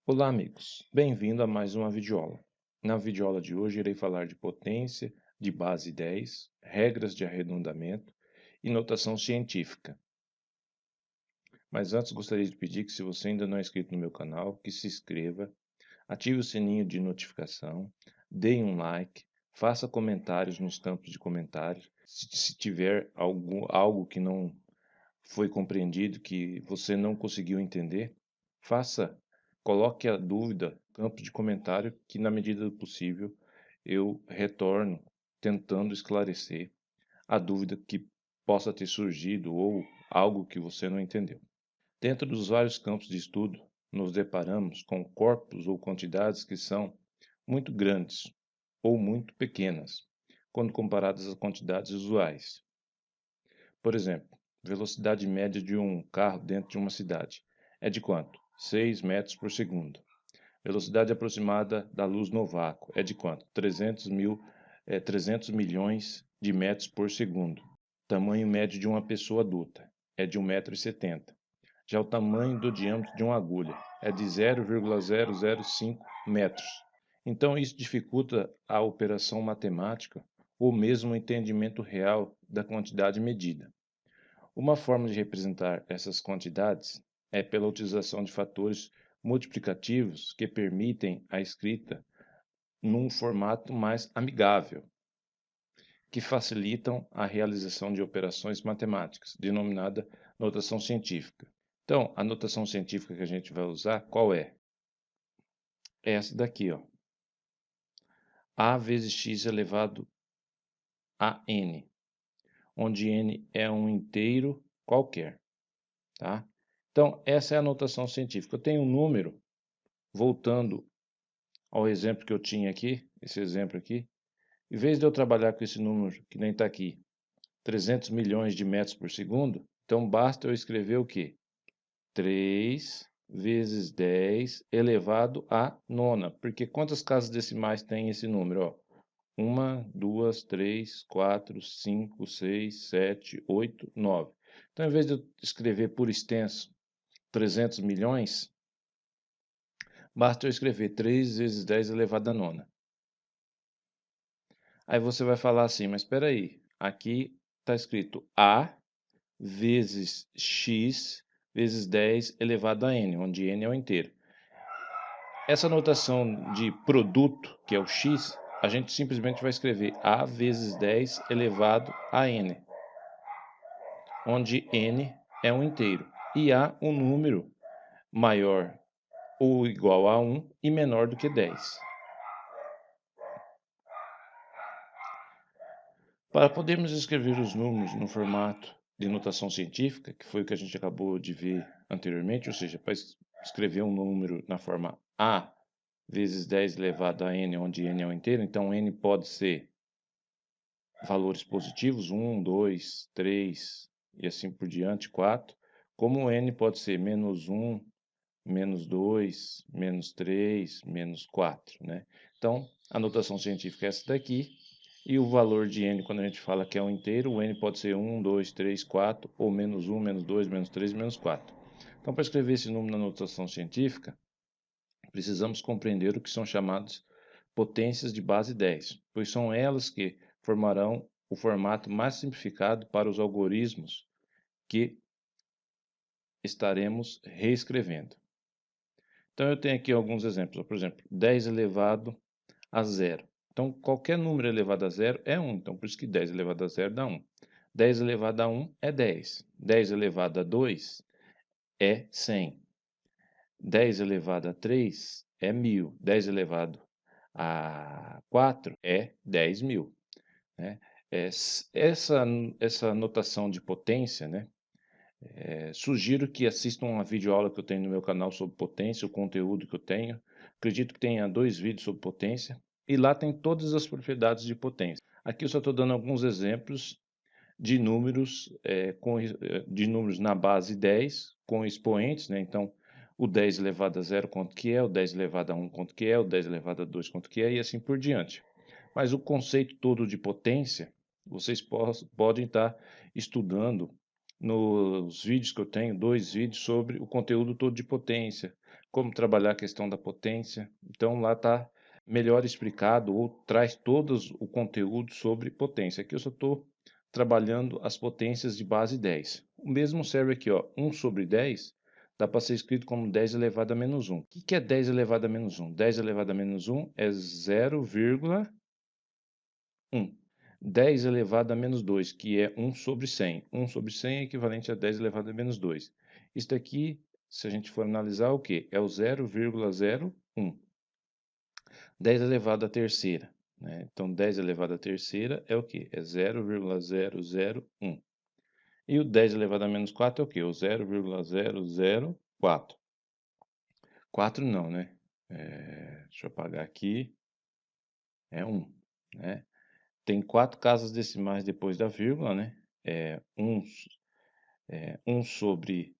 Olá, amigos. Bem-vindo a mais uma videoaula. Na videoaula de hoje, irei falar de potência de base 10, regras de arredondamento e notação científica. Mas antes, gostaria de pedir que, se você ainda não é inscrito no meu canal, que se inscreva, ative o sininho de notificação, dê um like, faça comentários nos campos de comentários. Se tiver algo que não foi compreendido, que você não conseguiu entender, faça, coloque a dúvida no campo de comentário, que na medida do possível eu retorno tentando esclarecer a dúvida que possa ter surgido ou algo que você não entendeu. Dentro dos vários campos de estudo, nos deparamos com corpos ou quantidades que são muito grandes ou muito pequenas, quando comparadas às quantidades usuais. Por exemplo, velocidade média de um carro dentro de uma cidade é de quanto? 6 metros por segundo. Velocidade aproximada da luz no vácuo é de quanto? 300 milhões de metros por segundo. Tamanho médio de uma pessoa adulta é de 1,70 m. Já o tamanho do diâmetro de uma agulha é de 0,005 metros. Então, isso dificulta a operação matemática ou mesmo o entendimento real da quantidade medida. Uma forma de representar essas quantidades é pela utilização de fatores multiplicativos que permitem a escrita num formato mais amigável, que facilitam a realização de operações matemáticas, denominada notação científica. Então, a notação científica que a gente vai usar, qual é? É essa daqui, ó. A vezes x elevado a n, onde n é um inteiro qualquer, tá? Então, essa é a notação científica. Eu tenho um número, voltando ao exemplo que eu tinha aqui, esse exemplo aqui, em vez de eu trabalhar com esse número, que nem está aqui, 300 milhões de metros por segundo, então basta eu escrever o quê? 3 vezes 10 elevado à nona, porque quantas casas decimais tem esse número? Ó? 1, 2, 3, 4, 5, 6, 7, 8, 9. Então, em vez de eu escrever por extenso 300 milhões, basta eu escrever 3 vezes 10 elevado à nona. Aí você vai falar assim, mas espera aí, aqui está escrito A vezes x vezes 10 elevado a n, onde n é o inteiro. Essa notação de produto, que é o x, a gente simplesmente vai escrever A vezes 10 elevado a n, onde n é um inteiro. E há um número maior ou igual a 1 e menor do que 10. Para podermos escrever os números no formato de notação científica, que foi o que a gente acabou de ver anteriormente, ou seja, para escrever um número na forma A vezes 10 elevado a n, onde n é um inteiro, então n pode ser valores positivos, 1, 2, 3 e assim por diante, 4, como n pode ser menos 1, menos 2, menos 3, menos 4, né? Então, a notação científica é essa daqui, e o valor de n, quando a gente fala que é um inteiro, o n pode ser 1, 2, 3, 4, ou menos 1, menos 2, menos 3, menos 4. Então, para escrever esse número na notação científica, precisamos compreender o que são chamadas potências de base 10, pois são elas que formarão o formato mais simplificado para os algoritmos que estaremos reescrevendo. Então, eu tenho aqui alguns exemplos. Por exemplo, 10 elevado a zero. Então, qualquer número elevado a zero é 1. Então, por isso que 10 elevado a zero dá 1. 10 elevado a 1 é 10. 10 elevado a 2 é 100. 10 elevado a 3 é 1000. 10 elevado a 4 é 10.000. Né? Essa notação de potência, né? Sugiro que assistam uma videoaula que eu tenho no meu canal sobre potência, o conteúdo que eu tenho. Acredito que tenha 2 vídeos sobre potência. E lá tem todas as propriedades de potência. Aqui eu só estou dando alguns exemplos de números, de números na base 10, com expoentes, né? Então, o 10 elevado a zero quanto que é, o 10 elevado a 1 quanto que é, o 10 elevado a 2 quanto que é, e assim por diante. Mas o conceito todo de potência, vocês podem estar estudando nos vídeos que eu tenho, 2 vídeos sobre o conteúdo todo de potência, como trabalhar a questão da potência. Então lá está melhor explicado ou traz todo o conteúdo sobre potência. Aqui eu só estou trabalhando as potências de base 10. O mesmo serve aqui, ó, 1 sobre 10 dá para ser escrito como 10 elevado a menos 1. O que é 10 elevado a menos 1? 10 elevado a menos 1 é 0,1. 10 elevado a menos 2, que é 1 sobre 100. 1 sobre 100 é equivalente a 10 elevado a menos 2. Isso aqui, se a gente for analisar, o que? É o 0,01. 10 elevado à terceira, né? Então, 10 elevado à terceira é o que? É 0,001. E o 10 elevado a menos 4 é o que? O 0,004. 4 não, né? Deixa eu apagar aqui. É 1, né? Tem 4 casas decimais depois da vírgula, né? 1 sobre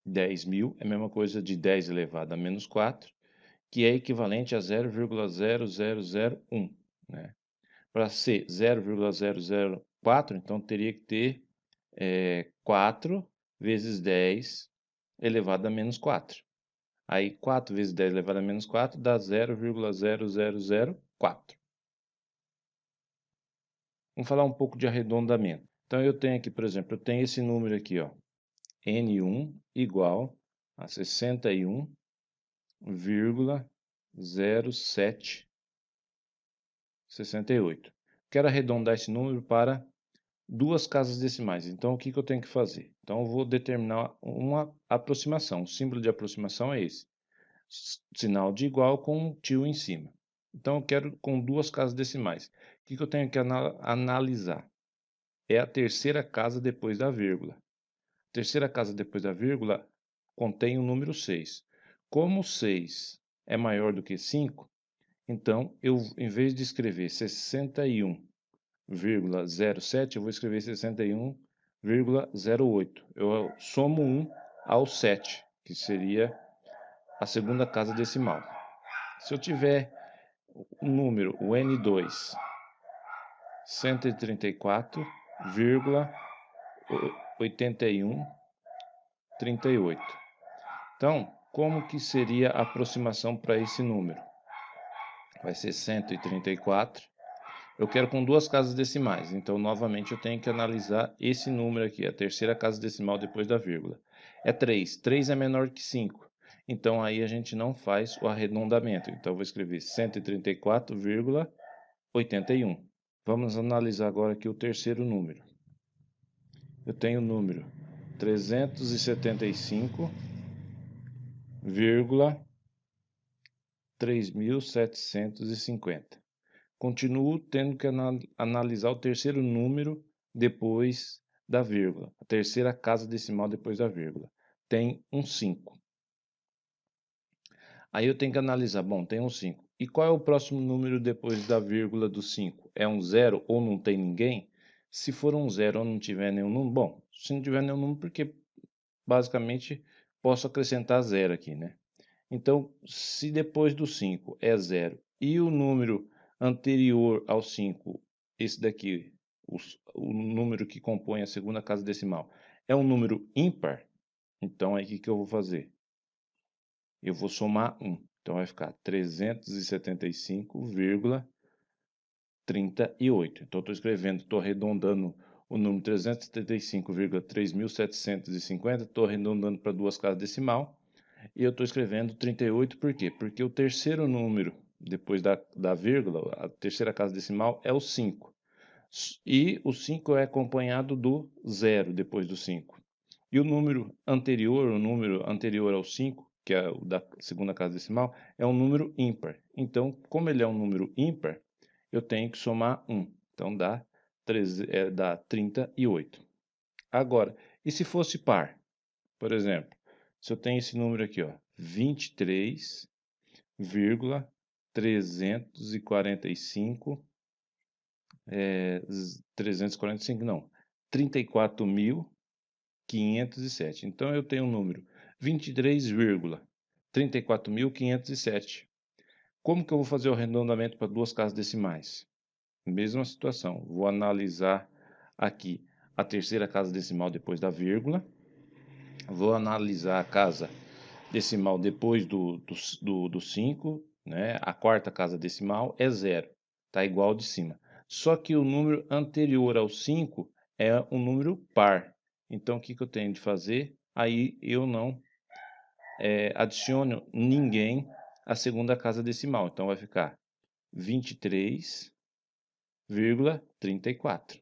10.000 é a mesma coisa de 10 elevado a menos 4, que é equivalente a 0,0001, né? Para ser 0,004, então teria que ter 4 vezes 10 elevado a menos 4. Aí 4 vezes 10 elevado a menos 4 dá 0,0004. Vamos falar um pouco de arredondamento. Então eu tenho aqui, por exemplo, eu tenho esse número aqui, ó, N1 igual a 61,0768. Quero arredondar esse número para duas casas decimais. Então, o que eu tenho que fazer? Então, eu vou determinar uma aproximação. O símbolo de aproximação é esse. Sinal de igual com um tio em cima. Então, eu quero com duas casas decimais. O que eu tenho que analisar? É a terceira casa depois da vírgula. A terceira casa depois da vírgula contém o número 6. Como 6 é maior do que 5, então eu, em vez de escrever 61,07, eu vou escrever 61,08. Eu somo 1 ao 7, que seria a segunda casa decimal. Se eu tiver um número, o N2, 134,8138. Então, como que seria a aproximação para esse número? Vai ser 134. Eu quero com duas casas decimais, então novamente eu tenho que analisar esse número aqui, a terceira casa decimal depois da vírgula. É 3. 3 é menor que 5. Então aí a gente não faz o arredondamento. Então eu vou escrever 134,81. Vamos analisar agora aqui o terceiro número. Eu tenho o número 375,3750. Continuo tendo que analisar o terceiro número depois da vírgula. A terceira casa decimal depois da vírgula. Tem um 5. Aí eu tenho que analisar, bom, tem um 5. E qual é o próximo número depois da vírgula do 5? É um 0 ou não tem ninguém? Se for um 0 ou não tiver nenhum número, bom, se não tiver nenhum número, porque basicamente posso acrescentar 0 aqui, né? Então, se depois do 5 é 0 e o número anterior ao 5, esse daqui, o número que compõe a segunda casa decimal, é um número ímpar, então aí o que eu vou fazer? Eu vou somar 1. Então vai ficar 375,38. Então estou escrevendo, estou arredondando o número 375,3750, estou arredondando para duas casas decimal. E eu estou escrevendo 38 por quê? Porque o terceiro número, depois da vírgula, a terceira casa decimal é o 5. E o 5 é acompanhado do 0 depois do 5. E o número anterior ao 5, que é o da segunda casa decimal, é um número ímpar. Então, como ele é um número ímpar, eu tenho que somar 1. Então, dá 38. Agora, e se fosse par? Por exemplo, se eu tenho esse número aqui, ó, 23,345, 345 não, 34.507. Então eu tenho um número 23,34.507. Como que eu vou fazer o arredondamento para duas casas decimais? Mesma situação, vou analisar aqui a terceira casa decimal depois da vírgula, vou analisar a casa decimal depois do 5, né? A quarta casa decimal é 0, tá igual de cima. Só que o número anterior ao 5 é um número par. Então, o que eu tenho de fazer? Aí eu não adiciono ninguém à segunda casa decimal. Então, vai ficar 23,34.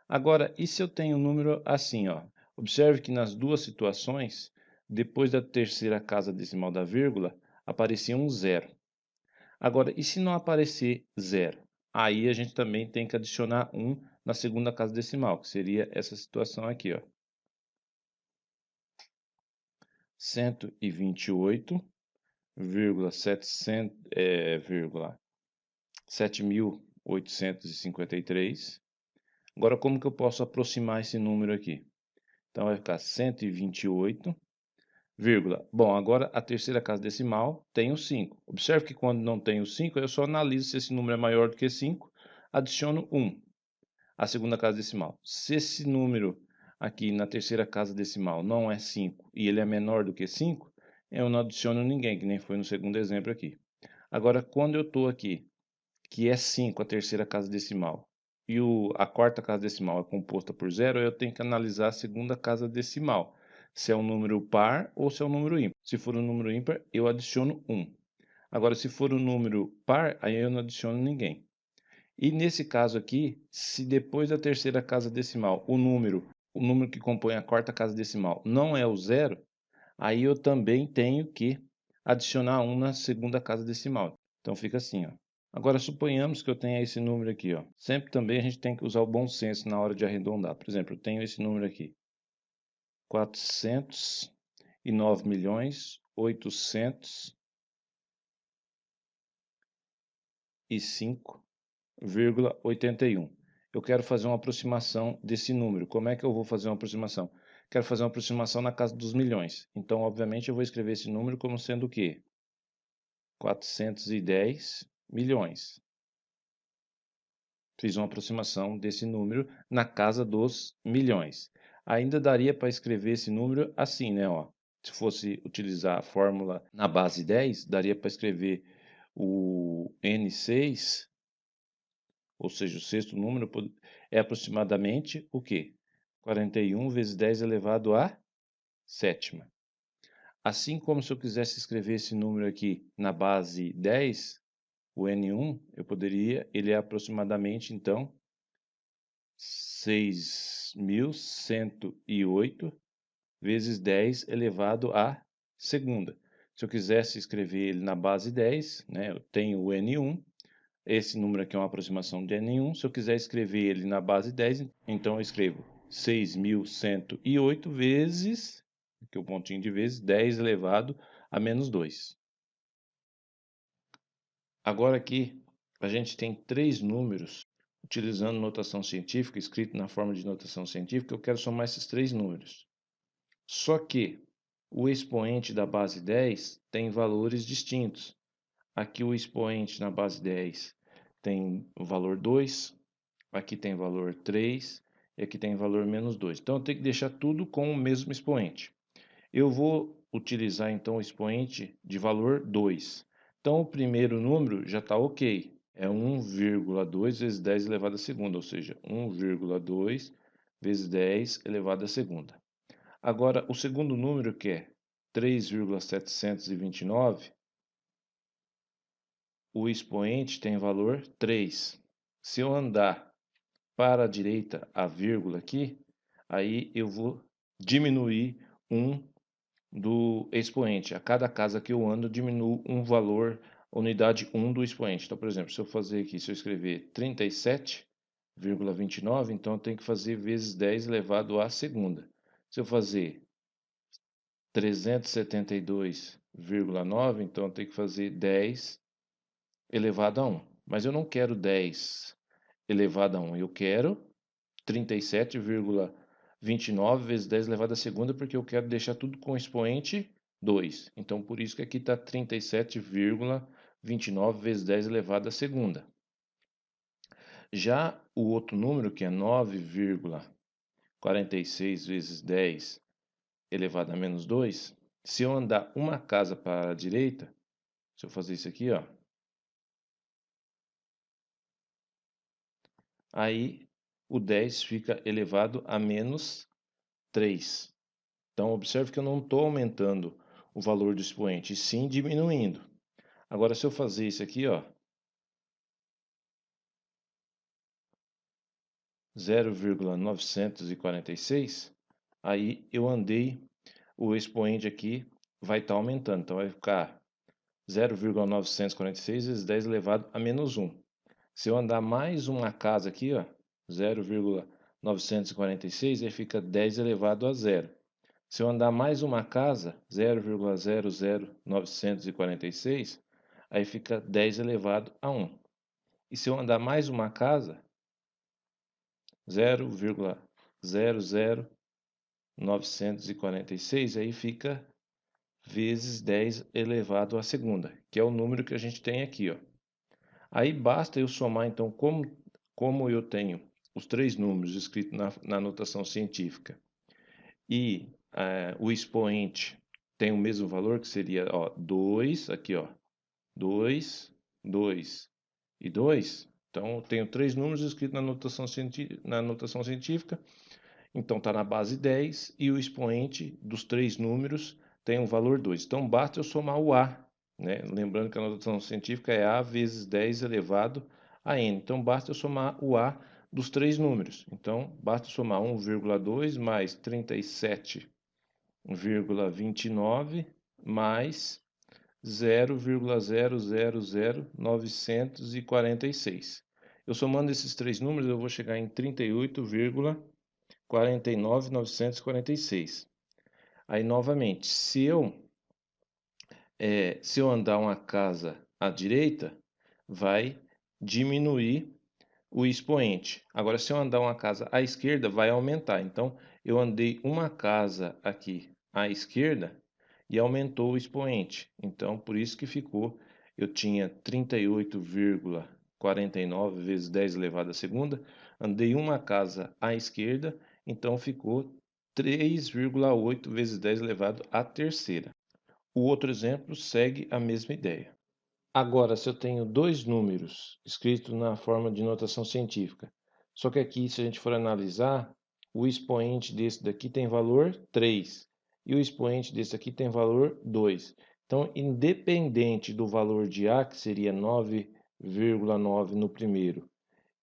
Agora, e se eu tenho um número assim, ó? Observe que nas duas situações, depois da terceira casa decimal da vírgula, aparecia um zero. Agora, e se não aparecer zero? Aí a gente também tem que adicionar um na segunda casa decimal, que seria essa situação aqui, ó. 128,7.853. Agora, como que eu posso aproximar esse número aqui? Então, vai ficar 128, vírgula. Bom, agora a terceira casa decimal tem o 5. Observe que quando não tem o 5, eu só analiso se esse número é maior do que 5, adiciono 1 à segunda casa decimal. Se esse número aqui na terceira casa decimal não é 5 e ele é menor do que 5, eu não adiciono ninguém, que nem foi no segundo exemplo aqui. Agora, quando eu estou aqui, que é 5 a terceira casa decimal, e a quarta casa decimal é composta por zero, eu tenho que analisar a segunda casa decimal, se é um número par ou se é um número ímpar. Se for um número ímpar, eu adiciono 1. Agora, se for um número par, aí eu não adiciono ninguém. E nesse caso aqui, se depois da terceira casa decimal, o número que compõe a quarta casa decimal não é o zero, aí eu também tenho que adicionar 1 na segunda casa decimal. Então fica assim, ó. Agora suponhamos que eu tenha esse número aqui, ó. Sempre também a gente tem que usar o bom senso na hora de arredondar. Por exemplo, eu tenho esse número aqui. 409.805,81. Eu quero fazer uma aproximação desse número. Como é que eu vou fazer uma aproximação? Quero fazer uma aproximação na casa dos milhões. Então, obviamente, eu vou escrever esse número como sendo o quê? 410 milhões. Fiz uma aproximação desse número na casa dos milhões. Ainda daria para escrever esse número assim, né? Ó. Se fosse utilizar a fórmula na base 10, daria para escrever o N6, ou seja, o sexto número, é aproximadamente o quê? 41 vezes 10 elevado à sétima. Assim como se eu quisesse escrever esse número aqui na base 10, o N1, ele é aproximadamente, então, 6.108 vezes 10 elevado à segunda. Se eu quisesse escrever ele na base 10, né, eu tenho o N1, esse número aqui é uma aproximação de N1. Se eu quiser escrever ele na base 10, então eu escrevo 6.108 vezes, aqui o pontinho de vezes, 10 elevado a menos 2. Agora aqui, a gente tem três números utilizando notação científica, escrito na forma de notação científica. Eu quero somar esses três números. Só que o expoente da base 10 tem valores distintos. Aqui o expoente na base 10 tem o valor 2, aqui tem valor 3 e aqui tem valor menos 2. Então eu tenho que deixar tudo com o mesmo expoente. Eu vou utilizar então o expoente de valor 2. Então o primeiro número já está ok. É 1,2 vezes 10 elevado à segunda, ou seja, 1,2 vezes 10 elevado à segunda. Agora, o segundo número, que é 3,729, o expoente tem valor 3. Se eu andar para a direita a vírgula aqui, aí eu vou diminuir um do expoente. A cada casa que eu ando, eu diminuo um valor, unidade 1 do expoente. Então, por exemplo, se eu fazer aqui, se eu escrever 37,29, então eu tenho que fazer vezes 10 elevado à segunda. Se eu fazer 372,9, então eu tenho que fazer 10 elevado a 1. Mas eu não quero 10 elevado a 1, eu quero 37,29 vezes 10 elevado à segunda, porque eu quero deixar tudo com expoente 2. Então, por isso que aqui está 37,29 vezes 10 elevado à segunda. Já o outro número, que é 9,46 vezes 10 elevado a menos 2, Se eu andar uma casa para a direita, se eu fazer isso aqui, ó, aí o 10 fica elevado a menos 3. Então, observe que eu não estou aumentando o valor do expoente, e sim diminuindo. Agora, se eu fazer isso aqui, ó, 0,946, aí eu andei, o expoente aqui vai estar aumentando. Então, vai ficar 0,946 vezes 10 elevado a menos 1. Se eu andar mais uma casa aqui, ó, 0,946, aí fica 10 elevado a zero. Se eu andar mais uma casa, 0,00946, aí fica 10 elevado a 1. E se eu andar mais uma casa, 0,00946, aí fica vezes 10 elevado à segunda, que é o número que a gente tem aqui, ó. Aí basta eu somar, então, como eu tenho os três números escritos na notação científica e o expoente tem o mesmo valor, que seria, ó, 2, aqui, ó, 2, 2 e 2. Então, eu tenho três números escritos na notação científica. Então, está na base 10 e o expoente dos três números tem o valor 2. Então, basta eu somar o A, né? Lembrando que a notação científica é A vezes 10 elevado a N. Então, basta eu somar o A dos três números. Então, basta somar 1,2 mais 37,29 mais 0,000946. Eu somando esses três números, eu vou chegar em 38,49,946. Aí, novamente, se eu andar uma casa à direita, vai diminuir o expoente. Agora, se eu andar uma casa à esquerda, vai aumentar. Então, eu andei uma casa aqui à esquerda e aumentou o expoente. Então, por isso que ficou, eu tinha 38,49 vezes 10 elevado à segunda, andei uma casa à esquerda, então ficou 3,8 vezes 10 elevado à terceira. O outro exemplo segue a mesma ideia. Agora, se eu tenho dois números escritos na forma de notação científica, só que aqui, se a gente for analisar, o expoente desse daqui tem valor 3 e o expoente desse aqui tem valor 2. Então, independente do valor de A, que seria 9,9 no primeiro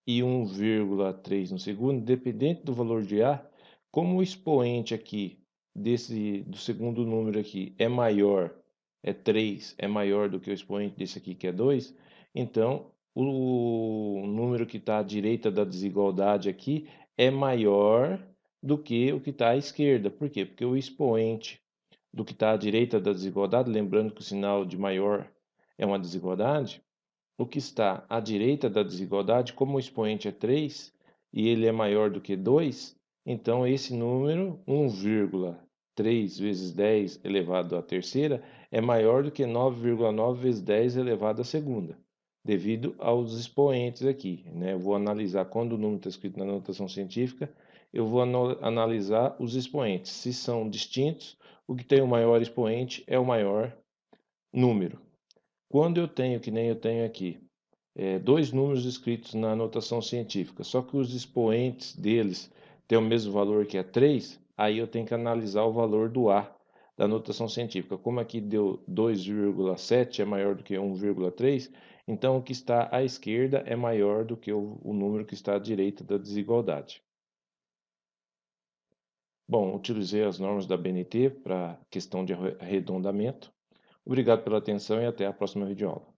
e 1,3 no segundo, independente do valor de A, como o expoente aqui do segundo número aqui é maior, é 3, é maior do que o expoente desse aqui que é 2, então o número que está à direita da desigualdade aqui é maior do que o que está à esquerda. Por quê? Porque o expoente do que está à direita da desigualdade, lembrando que o sinal de maior é uma desigualdade, o que está à direita da desigualdade, como o expoente é 3 e ele é maior do que 2, então esse número, 1,3 vezes 10 elevado à terceira, é maior do que 9,9 vezes 10 elevado à segunda, devido aos expoentes aqui, né? Eu vou analisar quando o número está escrito na notação científica, eu vou analisar os expoentes. Se são distintos, o que tem o maior expoente é o maior número. Quando eu tenho, que nem eu tenho aqui, dois números escritos na notação científica, só que os expoentes deles têm o mesmo valor que é 3, aí eu tenho que analisar o valor do A da notação científica. Como aqui deu 2,7 é maior do que 1,3, então o que está à esquerda é maior do que o número que está à direita da desigualdade. Bom, utilizei as normas da BNT para questão de arredondamento. Obrigado pela atenção e até a próxima videoaula.